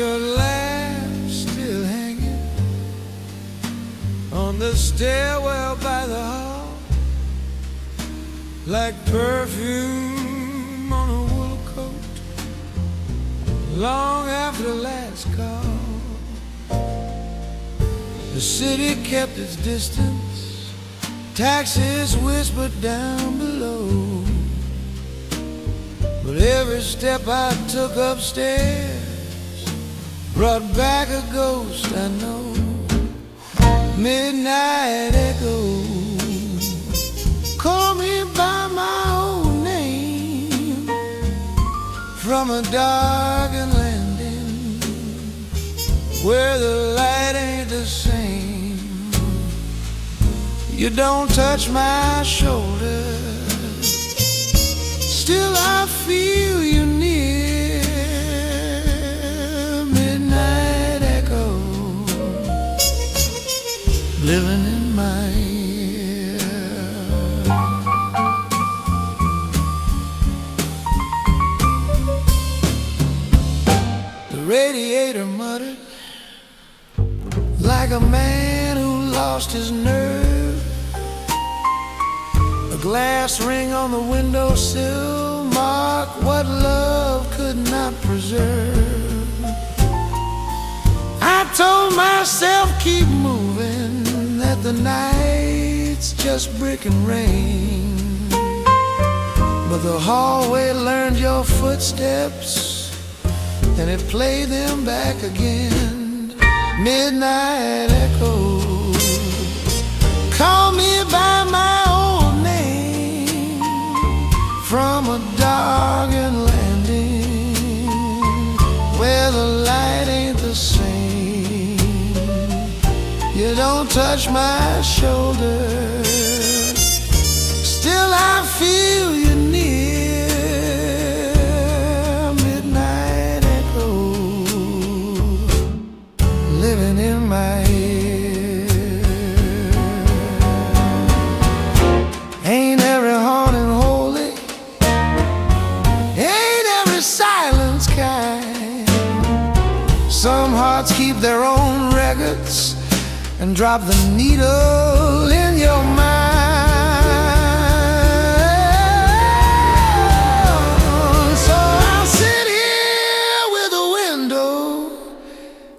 your lamp still hanging on the stairwell by the hall, like perfume on a wool coat, long after the last call. The city kept its distance, taxis whispered down below, but every step I took upstairs brought back a ghost I know. Midnight echo, call me by my old name, from a darkened landing where the light ain't the same. You don't touch my shoulder, still I feel you near. Midnight echo, living in my ear. The radiator muttered like a man who lost his nerve. A glass ring on the windowsill marked what love could not preserve. I told myself keep moving, that the night's just brick and rain, but the hallway learned your footsteps and it played them back again. Midnight echo, call me by my old name, from a darkened landing where the light ain't the same. You don't touch my shoulder, still I feel you near. Midnight echo, living in my ear. Ain't every haunting holy, ain't every silence kind. Some hearts keep their own records and drop the needle in your mind. So I'll sit here with a window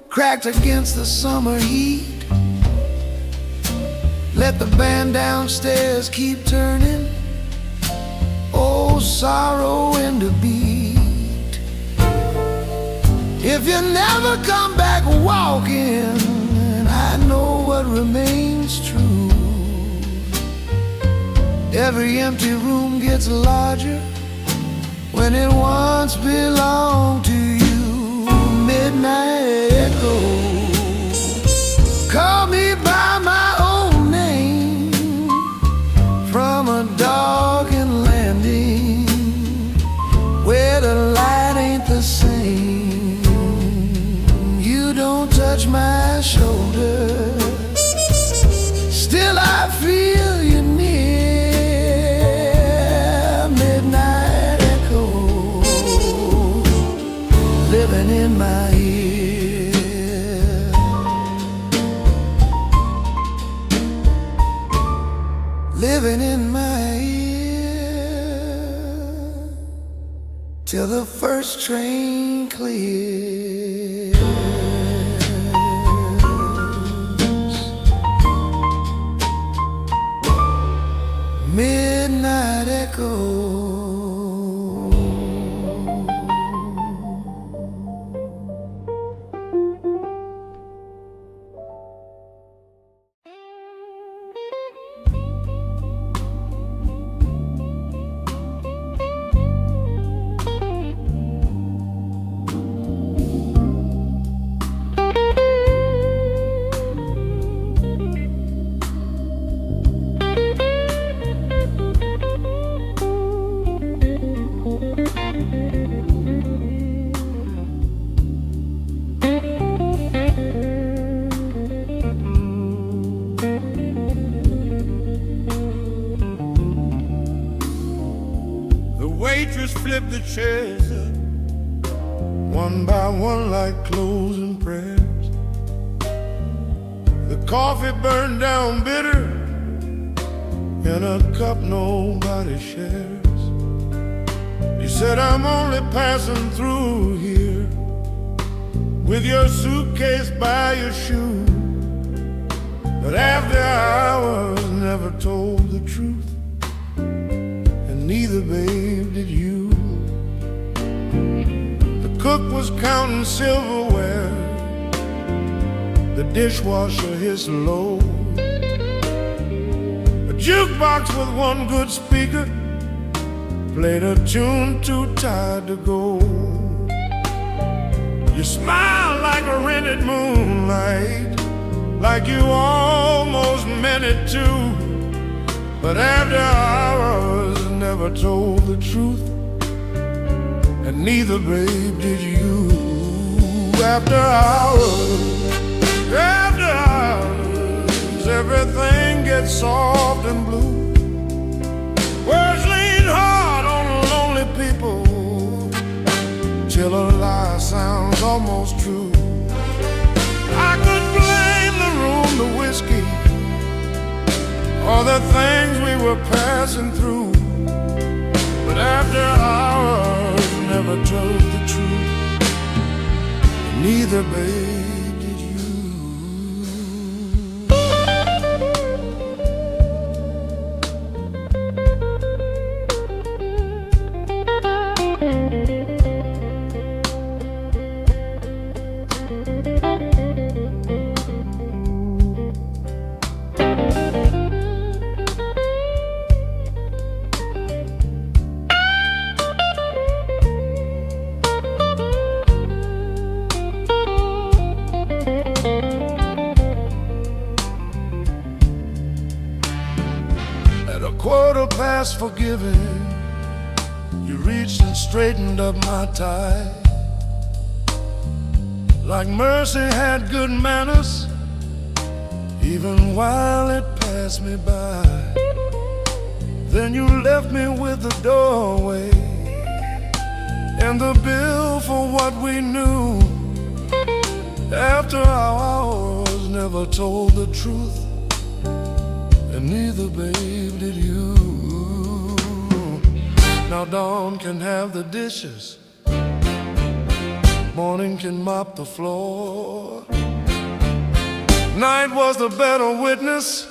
cracked against the summer heat, let the band downstairs keep turning, oh sorrow into beat. If you never come back walking, I know what remains true. Every empty room gets larger when it once belonged to you. Midnight echo, call me by my own name, from a darkened landing where the light ain't the same. You don't touch my shoulder, still I feel you near. Midnight echo, living in my ear. Living in my ear till the first train clears. Midnight echo. Waitress flipped the chairs up one by one like closing prayers. The coffee burned down bitter in a cup nobody shares. You said I'm only passing through here with your suitcase by your shoe, but after hours never told the truth, and neither, babe, did you. The cook was counting silverware, the dishwasher hissed low, a jukebox with one good speaker played a tune too tired to go. You smiled like a rented moonlight, like you almost meant it to, but after hours never told the truth, and neither, babe, did you. After hours, everything gets soft and blue. Words lean hard on lonely people till a lie sounds almost true. I could blame the room, the whiskey, or the things we were passing through, but after hours never told the truth, and neither, babe, did you. Quarter past forgiving, you reached and straightened up my tie, like mercy had good manners, even while it passed me by. Then you left me with the doorway and the bill for what we knew. After our hours never told the truth, and neither, babe, did you. Now dawn can have the dishes, morning can mop the floor, night was the better witness,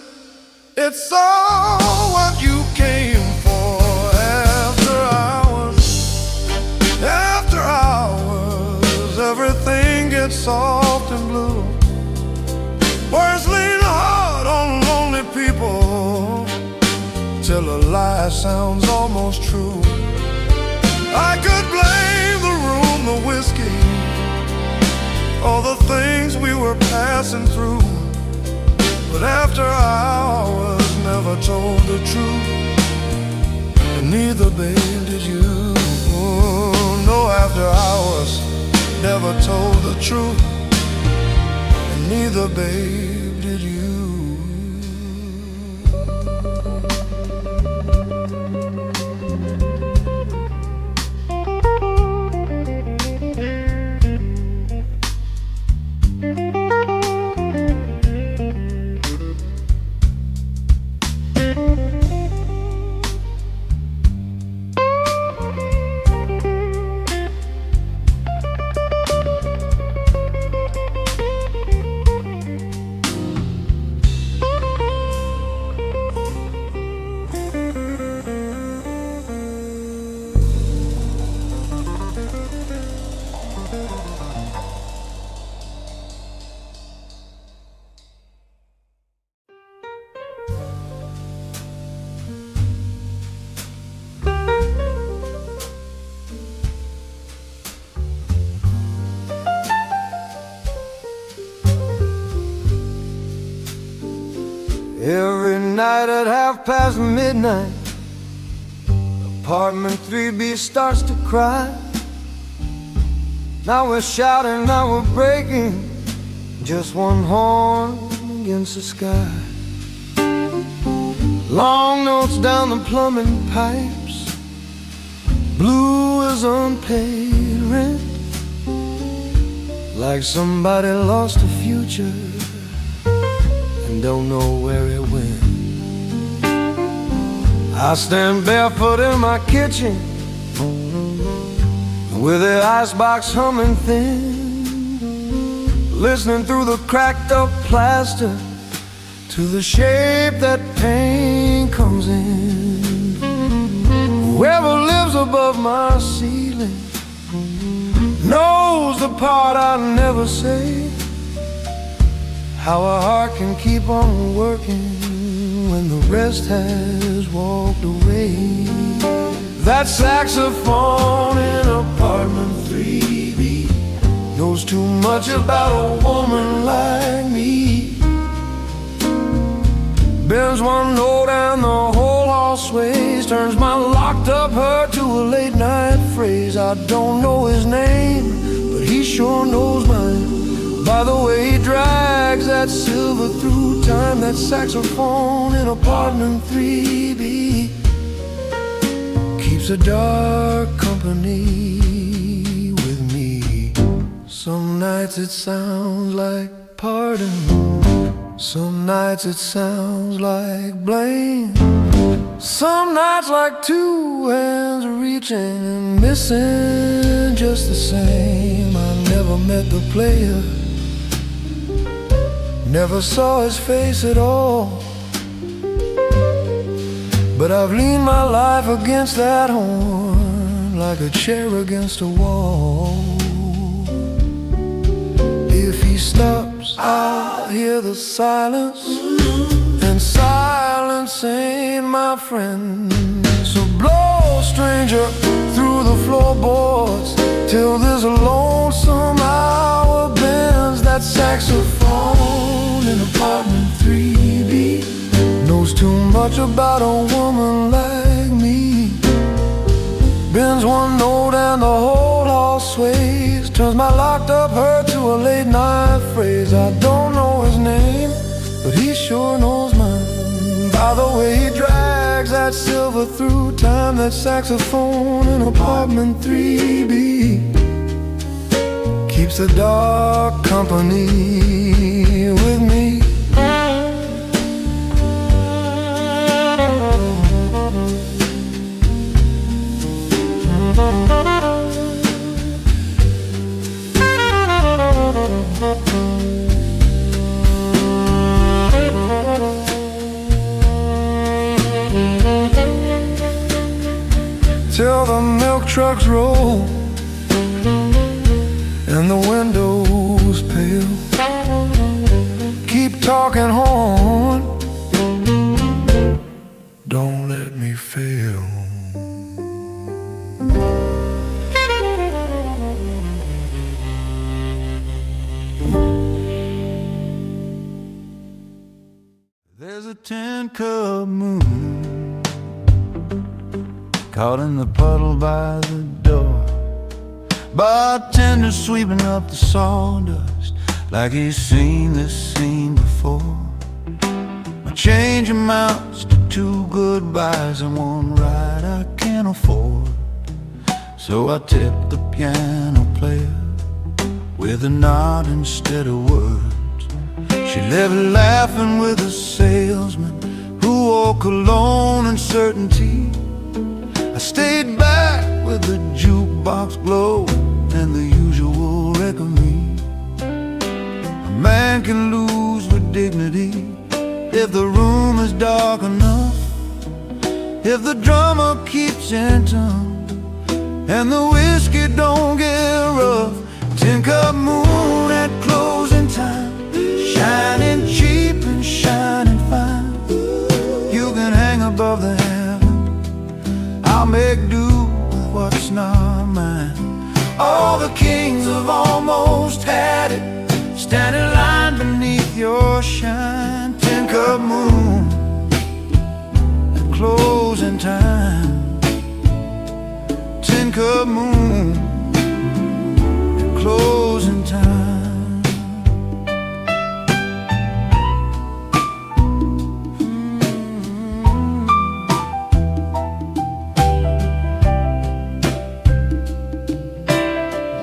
it's all what you came for. After hours, everything gets soft and blue. Words lean hard on lonely people till a lie sounds almost true. I could blame the room, the whiskey, all the things we were passing through, but after hours never told the truth, and neither, babe, did you. No, after hours never told the truth, and neither, babe, did you. Every night at midnight, apartment 3B starts to cry. Now we're shouting, now we're breaking, just one horn against the sky. Long notes down the plumbing pipes, blue as unpaid rent. like somebody lost a future and don't know where it went. I stand barefoot in my kitchen with the icebox humming thin, listening through the cracked up plaster to the shape that pain comes in. Whoever lives above my ceiling knows the part I never say, how a heart can keep on working when the rest has walked away. That saxophone in apartment 3B knows too much about a woman like me. Bends one note and the whole house sways, turns my locked up heart to a late night phrase. I don't know his name, but he sure knows mine by the way he drags that silver through time. That saxophone in apartment 3B keeps a dark company with me. Some nights it sounds like pardon, some nights it sounds like blame, some nights like two hands reaching and missing just the same. I never met the player, never saw his face at all, but I've leaned my life against that horn like a chair against a wall. If he stops, I'll hear the silence, and silence ain't my friend. So blow, stranger, through the floorboards till this lonesome hour bends. That saxophone in apartment 3B knows too much about a woman like me. Bends one note and the whole house sways, turns my locked up heart to a late night phrase. I don't know his name, but he sure knows mine by the way he drags that silver through time. That saxophone in apartment 3B keeps the dark company with me. Till the milk trucks roll and the windows pale, keep talking horn, don't let me fail. There's a 10-cup moon caught in the puddle by the door, bartender sweeping up the sawdust like he's seen this scene before. My change amounts to 2 goodbyes and 1 ride I can't afford. So I tip the piano player with a nod instead of words. She left laughing with a salesman who wore cologne and certainty. I stayed back with the jukebox glow and the usual wreck of me. A man can lose with dignity if the room is dark enough, if the drummer keeps in tune and the whiskey don't get rough. 10-cup moon at closing time, shining cheap and shining fine. You can hang above the heaven, I'll make do with what's not mine. All the kings have almost had it, stand in line beneath your shine. 10-cup moon at closing time, 10-cup moon at closing time.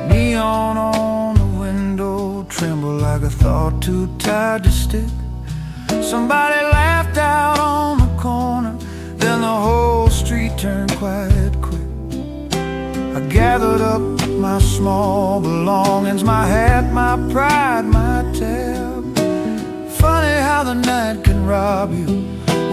Neon on the window tried to stick. Somebody laughed out on the corner, then the whole street turned quiet quick. I gathered up my small belongings, my hat, my pride, my tab. Funny how the night can rob you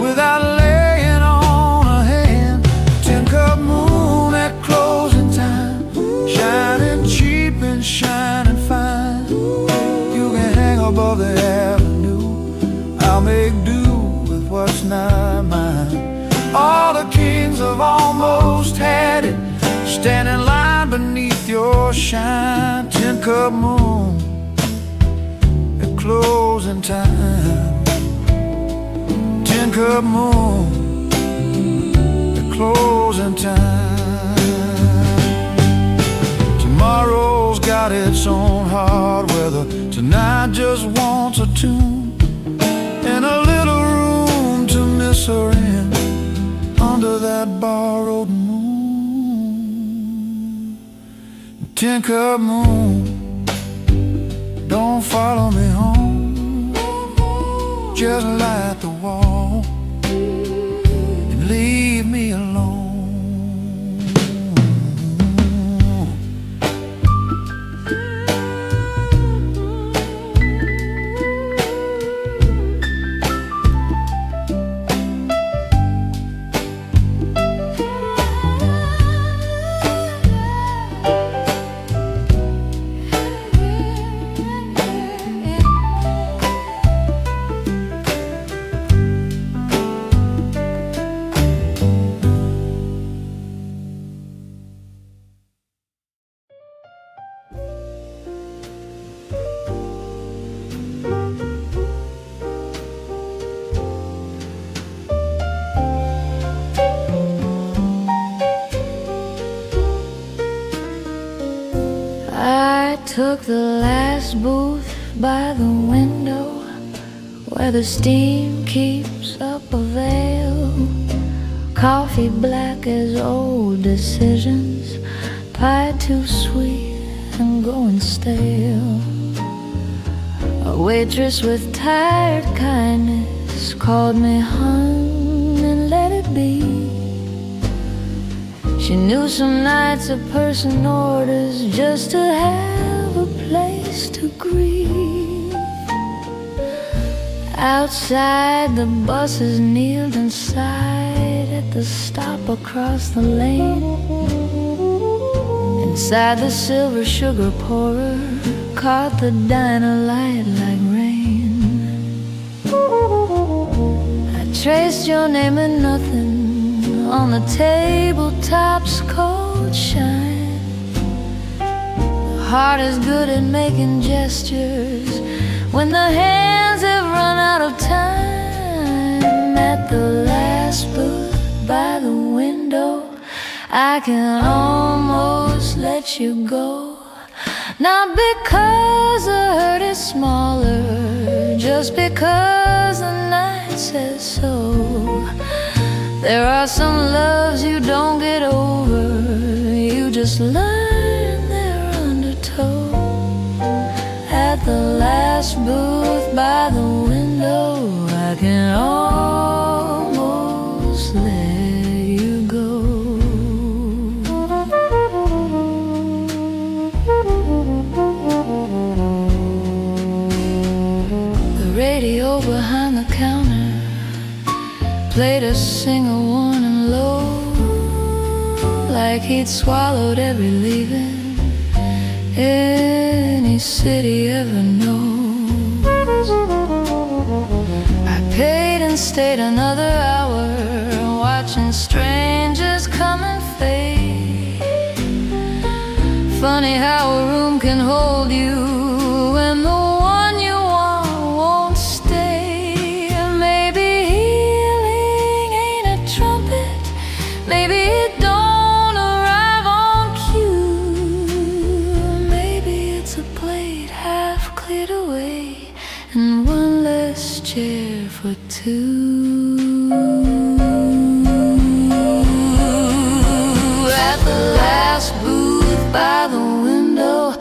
without laying on a hand. 10-cup moon at closing time, shining cheap and shining fine. You can hang above the avenue, I'll make do with what's not mine. All the kings have almost had it, stand in line beneath your shine. 10-cup moon at closing time. 10-cup moon at closing time. Tomorrow's got its own hard weather. Tonight just wants a tune and a little room to miss her in under that borrowed moon. 10-cup moon, don't follow me home, just light the wall and leave me alone. I took the last booth by the window where the steam keeps up a veil. Coffee black as old decisions, pie too sweet and going stale. A waitress with tired kindness called me hon and let it be. She knew some nights a person orders just to have a place to grieve. Outside the buses kneeled and sighed at the stop across the lane. Inside the silver sugar pourer caught the diner light like rain. I traced your name and nothing on the tabletop's cold shine. The heart is good at making gestures when the hands have run out of time. At the last booth by the window, I can almost let you go. Not because the hurt is smaller, just because the night says so. There are some loves you don't get over, you just learn they're undertow. At the last booth by the window, I can almost let you go. The radio behind the counter played a singer warning low, like he'd swallowed every leaving any city ever knows. I paid and stayed another hour, watching strangers come and fade. Funny how a room can hold you when the one you want won't stay. Maybe healing ain't a trumpet, maybe it don't arrive on cue. Maybe it's a plate half cleared away and one less chair for two. At the last booth by the window,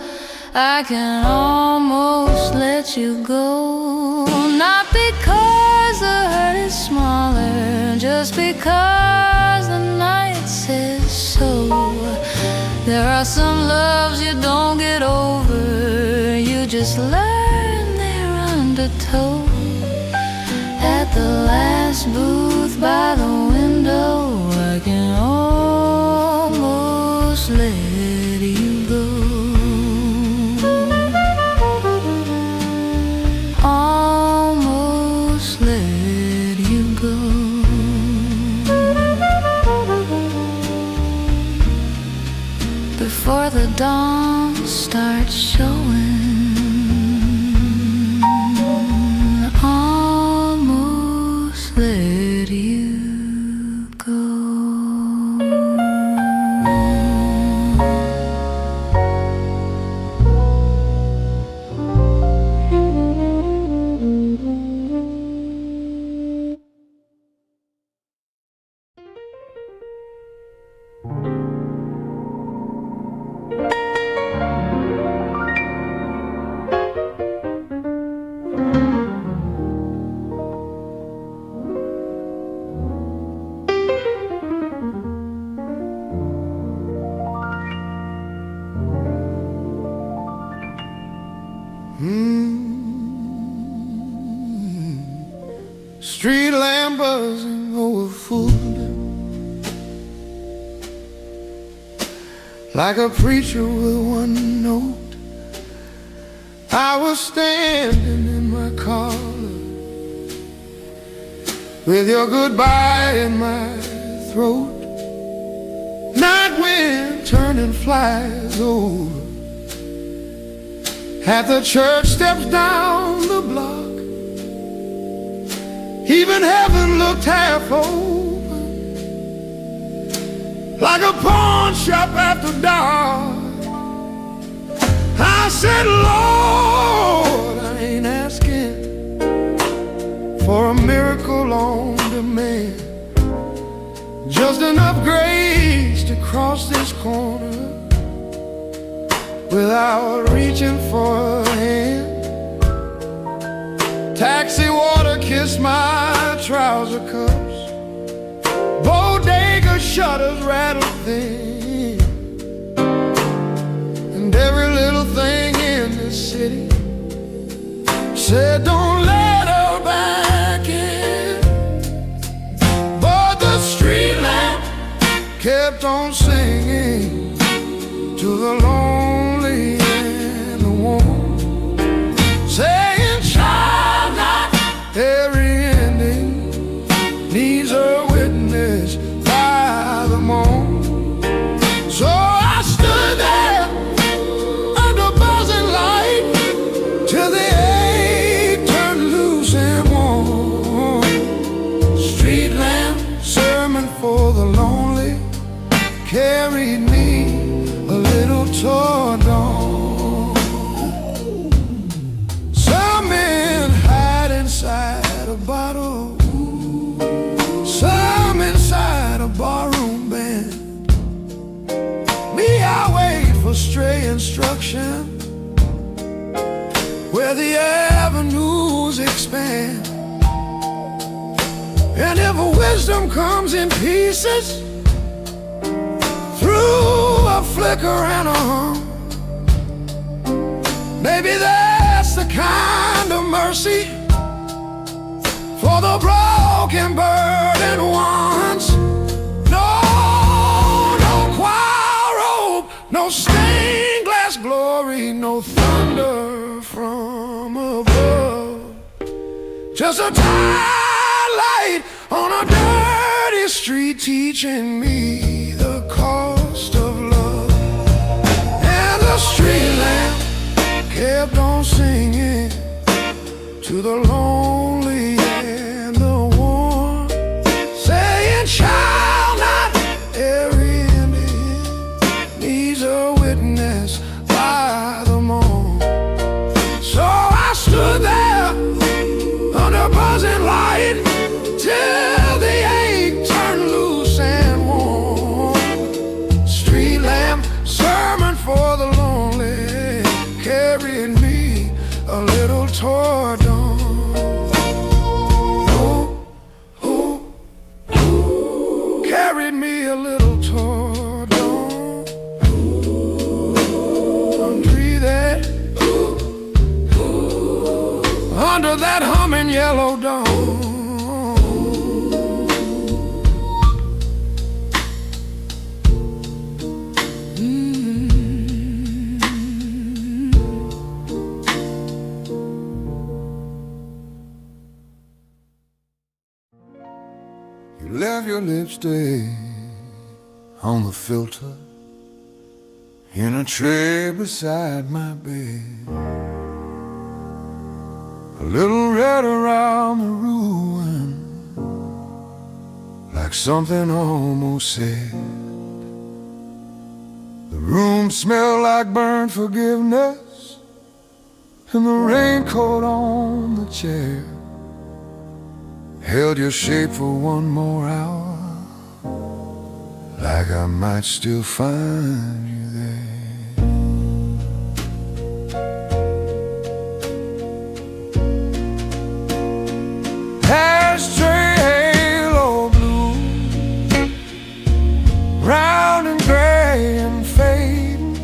I can almost let you go. Not because the hurt is smaller, just because the night says so. There are some loves you don't get over, you just learn they're undertow. At the last booth by the window, I can almost let you go. Almost let you go. Before the dawn starts showing, almost let you go. Street lamp buzzing over food, like a preacher with one note. I was standing in my car with your goodbye in my throat. Night wind turning flies over at the church steps down the block. Even heaven looked half open, like a pawn shop after dark. I said, Lord, I ain't asking for a miracle on demand, just enough grace to cross this corner without reaching for a hand. Taxi water kissed my trouser cuffs, bodega shutters rattled thin, and every little thing in this city said don't let her back in. But the street lamp kept on singing to the lonely and the warm, saying, child, not every ending needs a witness by the morn. So I stood there under buzzing light till the eight turned loose and warm. Street lamp sermon for the lonely carried me a little toward dawn. Some men hide inside a bottle, some inside a barroom band. Me, I wait for stray instruction where the avenues expand. And if wisdom comes in pieces through a flicker and a hum, maybe that's the kind of mercy for the broken burdened ones. No, no choir robe, no stained glass glory, no thunder from above, just a tired light on a dirty street teaching me the cost of love. And the street lamp kept on singing to the lonely and the warm, saying, child, not every Indian needs a witness by the morn. So I stood there under buzzing light till the eight turned loose and warm. Street lamp sermon for the lonely yellow dawn. You left your lipstick on the filter in a tray beside my bed. A little red around the ruin, like something almost said. The room smelled like burnt forgiveness, and the raincoat on the chair held your shape for one more hour, like I might still find you there. Ashtray halo blue, round and gray and fading,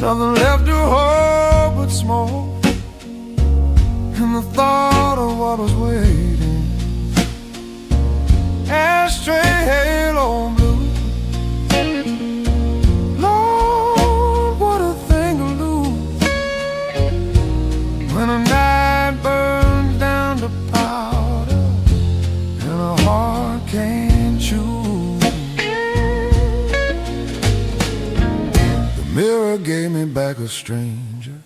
nothing left to hold but smoke, and the thought of what was waiting. Ashtray halo blue, Lord, what a thing to lose when a night burns down to powder and a heart can't choose. The mirror gave me back a stranger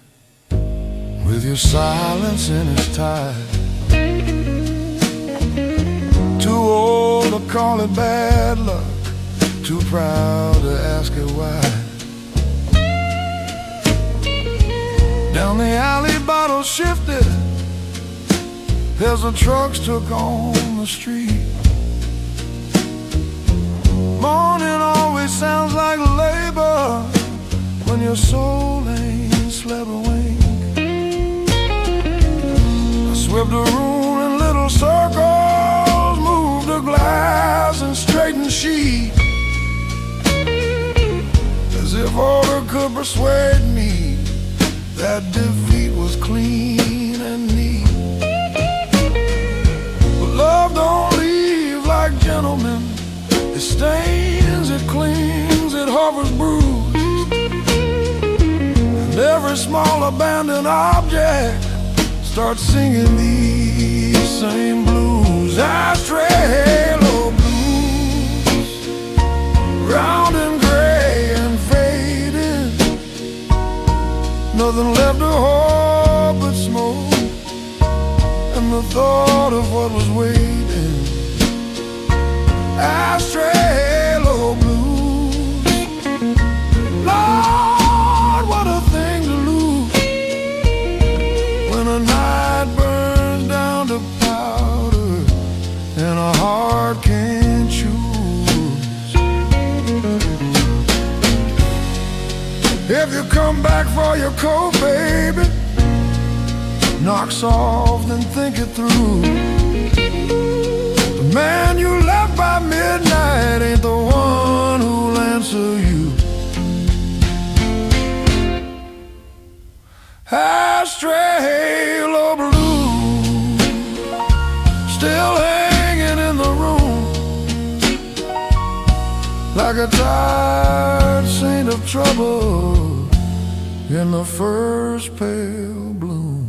with your silence in its tide. Too old to call it bad luck, too proud to ask it why. Down the alley bottles shifted as the trucks took on the street. Morning always sounds like labor when your soul ain't slept a wink. Swept the room in little circles, moved the glass and straightened sheet, as if order could persuade me that defeat was clean and neat. But love don't leave like gentlemen. It stains, it cleans, it hovers bruised, and every small abandoned object start singing these same blues. Ashtray halo blues, round and gray and faded, nothing left to hold but smoke, and the thought of what was waiting. Ashtray halo blues, Lord, what a thing to lose when a night burns down to powder and a heart can't choose. If you come back for your coat, baby, knock soft and think it through. The man you left by midnight ain't the one who'll answer you. Ashtray halo blue, still hanging in the room, like a tired saint of trouble in the first pale bloom.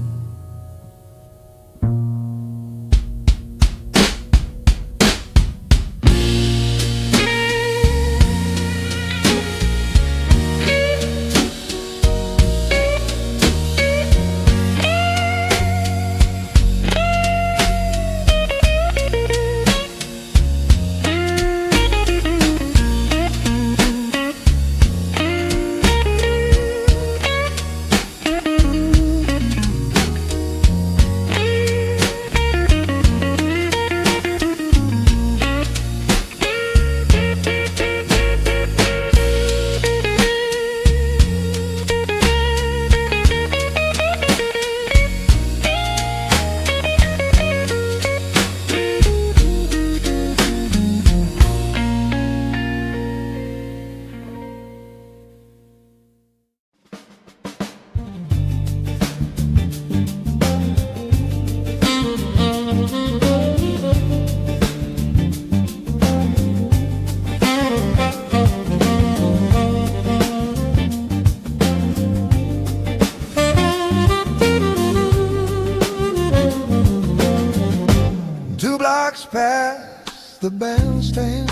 the bandstand.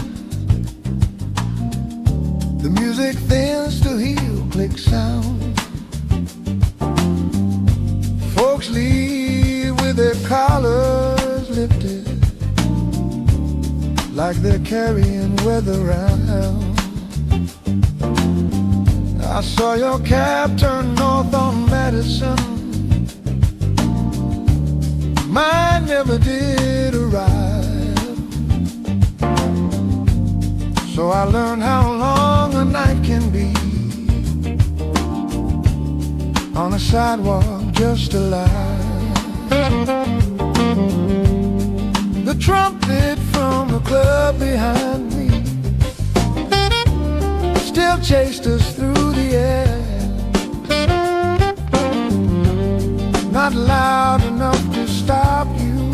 The music thins to heel click sound. Folks leave with their collars lifted, like they're carrying weather round. I saw your cab turn north on Madison. Mine never did arrive. So I learned how long a night can be on a sidewalk just alive. The trumpet from the club behind me still chased us through the air. Not loud enough to stop you,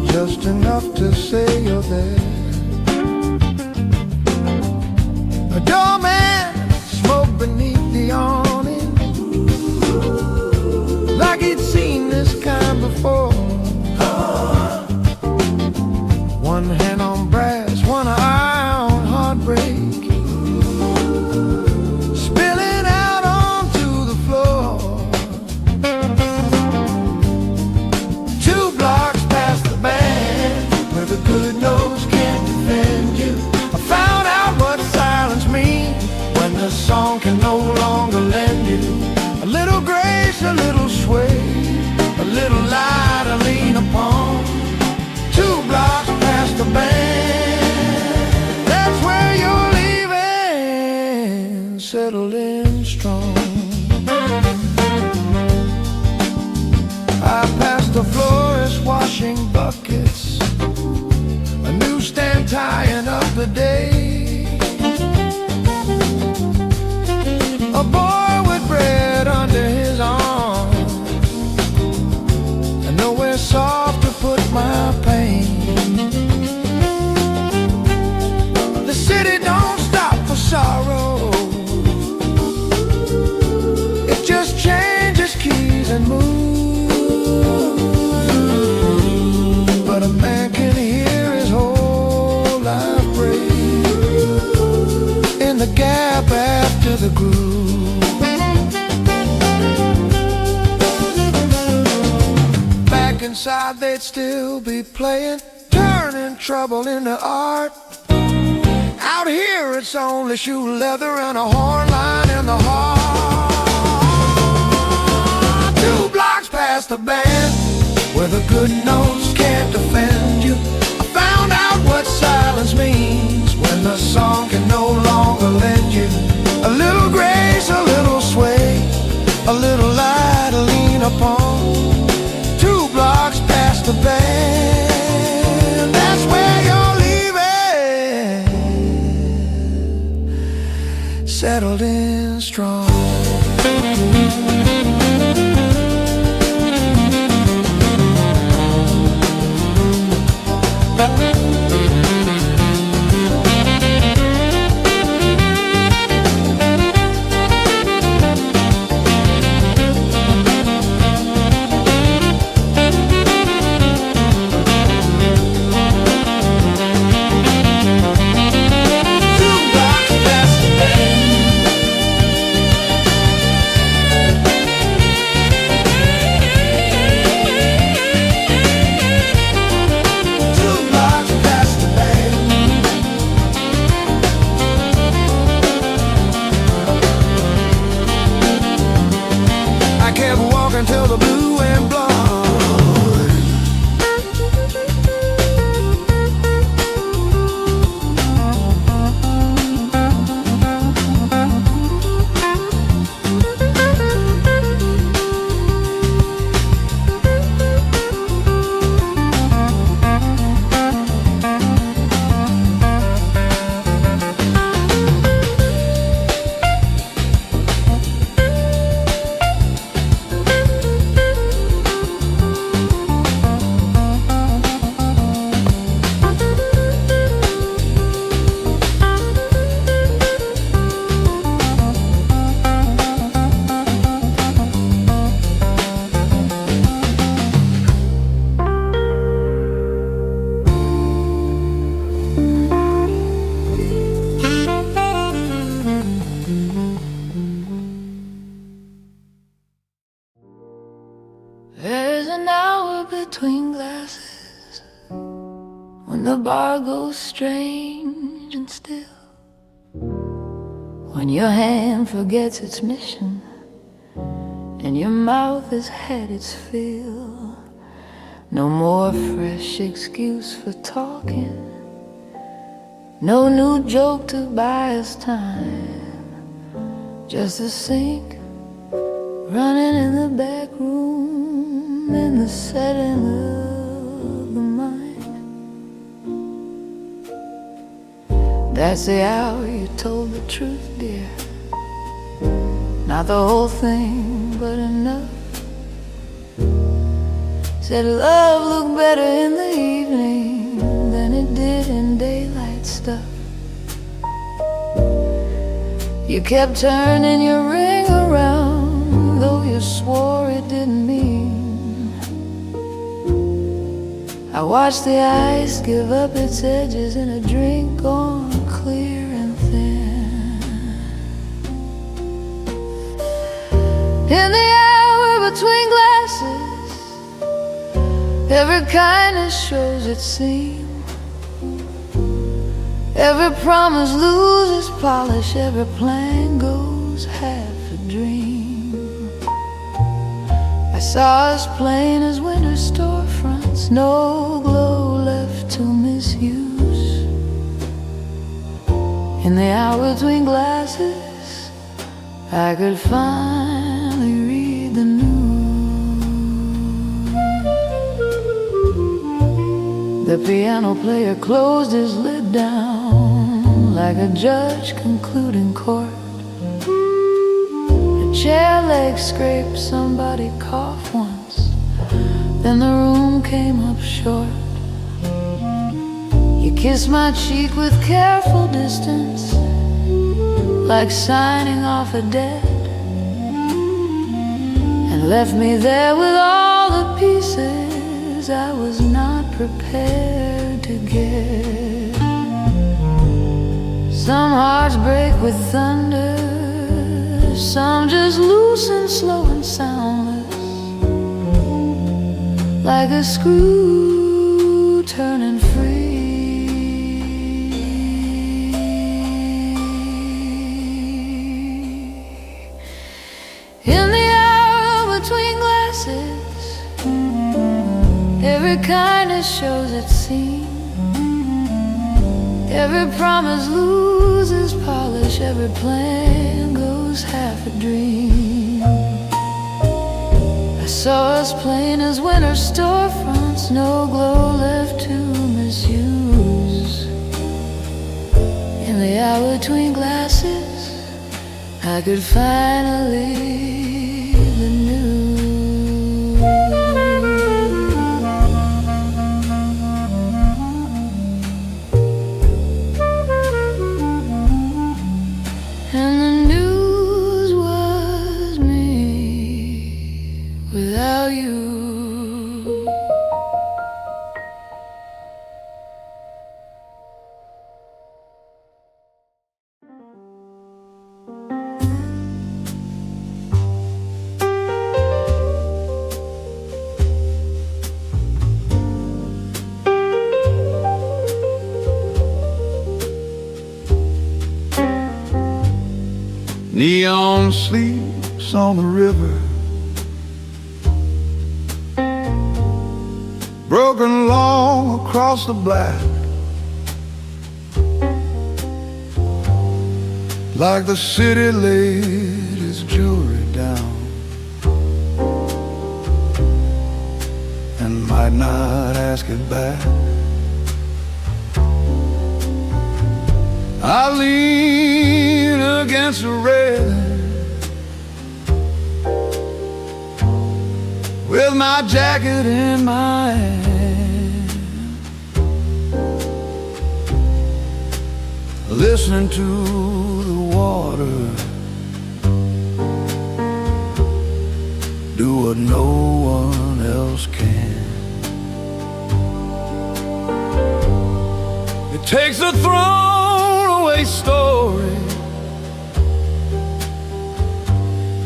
just enough to say you're there. A doorman smoked beneath the awning, like he'd seen this kind before. One hand on brass, one eye on heartbreak, spilling out onto the floor. 2 blocks past the band, where the good nose can't defend you, I found out what silence means, when the song can no longer lend you a little grace, a little sway, a little light to lean upon. 2 blocks past the band, that's where you're leaving, settled in strong. I passed the florist washing buckets, a newsstand tying up the day, a boy with bread under his arm, and nowhere soft to put my pain. The city don't stop for sorrow, it just changes keys and moves. But a man can hear his whole life break in the gap after the groove. Back inside they'd still be playing, turning trouble into art. Out here it's only shoe leather and a horn line in the heart. 2 blocks past the band, where the good notes can't defend you, I found out what silence means, when the song can no longer lend you a little grace, a little sway, a little light to lean upon. 2 blocks past the band, that's where you're leaving, settled in strong. strange and still. When your hand forgets its mission and your mouth has had its fill, no more fresh excuse for talking, no new joke to buy us time, just the sink running in the back room in the setting of the mind. That's the hour you told the truth, dear. Not the whole thing, but enough. Said love looked better in the evening than it did in daylight stuff. You kept turning your ring around, though you swore it didn't mean. I watched the ice give up its edges in a drink gone clear and thin. In the hour between glasses, every kindness shows its seam. Every promise loses polish, every plan goes half a dream. I saw us plain as winter storefronts, no glow left to misuse. In the hour between glasses, I could finally read the news. The piano player closed his lid down like a judge concluding court. The chair leg scraped, somebody coughed once, then the room came up short. You kissed my cheek with careful distance, like signing off a debt, and left me there with all the pieces I was not prepared to get. Some hearts break with thunder, some just loose and slow and soundless, like a screw turning free. In the hour between glasses, every kindness shows its seam. Every promise loses polish, every plan goes half a dream. I saw us plain as winter storefronts, no glow left to misuse. In the hour between glasses, I could finally read the news. And the news was me without you. Neon sleeps on the river, broken long across the black, like the city laid its jewelry down and might not ask it back. I lean against the railing with my jacket in my hand, listening to the water do what no one else can. It takes a thrown away story,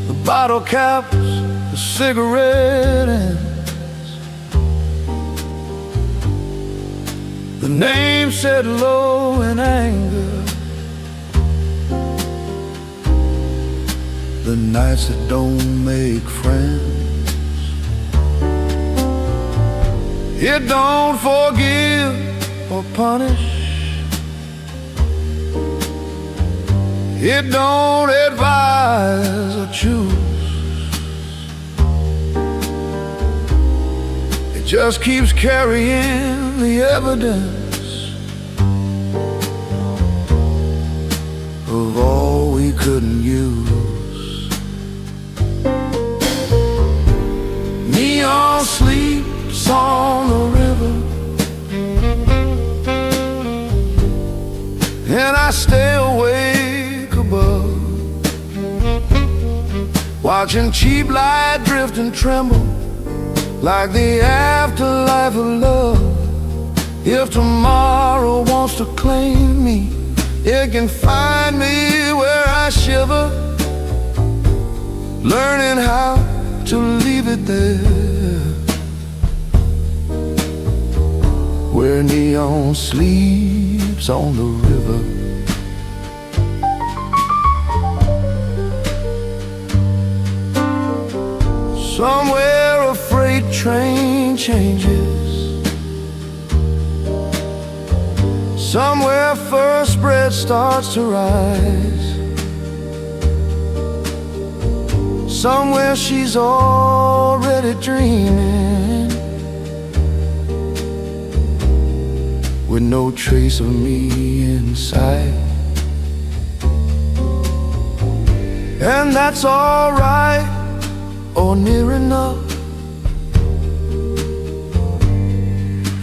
the bottle caps, the cigarette ends, The name set low in anger, the nights that don't make friends. It don't forgive or punish, it don't advise or choose. It just keeps carrying the evidence of all we couldn't use. Neon sleeps on the river, and I stay awake above, watching cheap light drift and tremble like the afterlife of love. If tomorrow wants to claim me, it can find me where I shiver, learning how to leave it there, where neon sleeps on the river. Somewhere a freight train changes, somewhere first bread starts to rise, somewhere she's already dreaming, with no trace of me in sight. And that's alright, or near enough,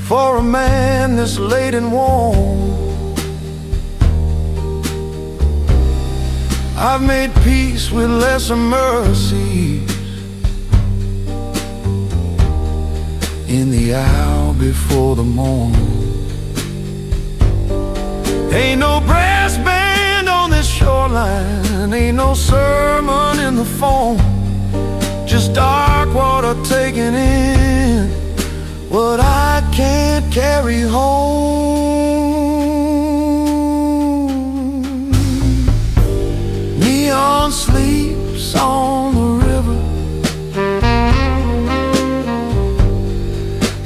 for a man this late and warm. I've made peace with lesser mercies in the hour before the morn. Ain't no brass band on this shoreline, ain't no sermon in the phone, just dark water taking in what I can't carry home. Neon sleeps on the river,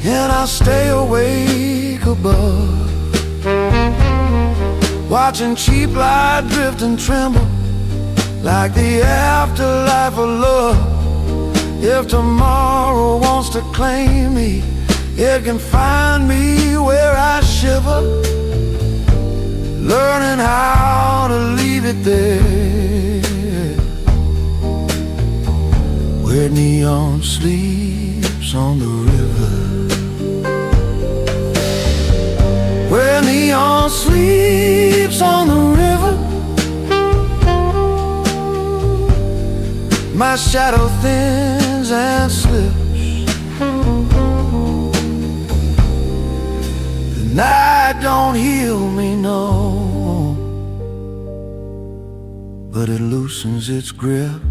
and I stay awake above, watching cheap light drift and tremble like the afterlife of love. If tomorrow wants to claim me, it can find me where I shiver, learning how to leave it there, where neon sleeps on the river, where neon sleeps on the river. My shadow thins and slips, the night don't heal me, no, but it loosens its grip.